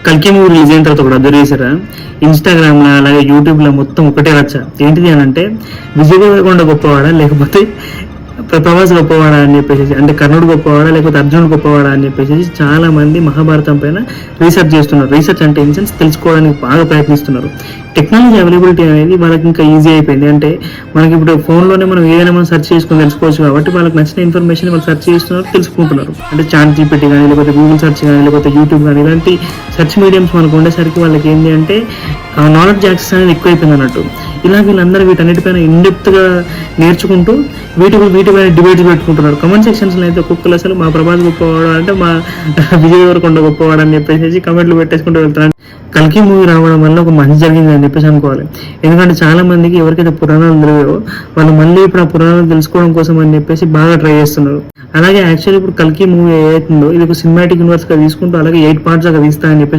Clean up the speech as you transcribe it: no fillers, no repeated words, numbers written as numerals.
కల్కి movie release అయిన తర్వాత ఒకటి అబ్జర్వ్ చేశారా? ఇన్స్టాగ్రామ్లో అలాగే యూట్యూబ్లో మొత్తం ఒకటే రచ్చ. ఏంటిది అని అంటే, విజయ్ దేవరకొండ గొప్పవాడా లేకపోతే ప్రభాస్ గొప్పవాడా అని చెప్పేసి, అంటే కర్ణుడు గొప్పవాడా లేకపోతే అర్జునుడు గొప్పవాడా అని చెప్పేసి చాలా మంది మహాభారతం పైన రీసెర్చ్ చేస్తున్నారు. రీసెర్చ్ అంటే ఇన్ సెన్స్ తెలుసుకోవడానికి బాగా ప్రయత్నిస్తున్నారు. టెక్నాలజీ అవైలబిలిటీ అనేది వాళ్ళకి ఇంకా ఈజీ అయిపోయింది. అంటే మనకి ఇప్పుడు ఫోన్లోనే మనం ఏదైనా మనం సెర్చ్ చేసుకొని తెలుసుకోవచ్చు కాబట్టి వాళ్ళకి నచ్చిన ఇన్ఫర్మేషన్ వాళ్ళు సెర్చ్ చేస్తున్నారు, తెలుసుకుంటున్నారు. అంటే చాట్ జీపీటీ కానీ లేకపోతే గూగుల్ సెర్చ్ కానీ లేకపోతే యూట్యూబ్ కానీ ఇలాంటి సెర్చ్ మీడియంస్ మనకు ఉండేసరికి వాళ్ళకి ఏంటి అంటే నాలెడ్జ్ యాక్సెస్ అనేది ఎక్కువైపోయింది అన్నట్టు. ఇలా వీళ్ళందరూ వీటన్నిటిపైన ఇన్డెప్త్గా నేర్చుకుంటూ వీటిపైన డిబేట్స్ పెట్టుకుంటున్నారు. కమెంట్ సెక్షన్స్లో అయితే ఒక్కొక్కరు అసలు మా ప్రభాస్ గొప్పవాడు అంటే మా విజయ్ దేవరకొండ గొప్పవాడు అని చెప్పేసి కమెంట్లు పెట్టేసుకుంటూ వెళ్తారు. కల్కి మూవీ రావడం వల్ల ఒక మంచి జరిగింది అని చెప్పేసి అనుకోవాలి. ఎందుకంటే చాలా మందికి ఎవరికైతే పురాణాలు తెలియవో వాళ్ళు మళ్ళీ ఇప్పుడు ఆ పురాణాలు తెలుసుకోవడం కోసం అని చెప్పేసి బాగా ట్రై చేస్తున్నారు. అలాగే యాక్చువల్లీ ఇప్పుడు కల్కి మూవీ ఏదైతుందో ఇది ఒక సినిమాటిక్ యూనివర్స్ గా తీసుకుంటూ అలాగే 8 పార్ట్స్ గా తీస్తా అని చెప్పేసి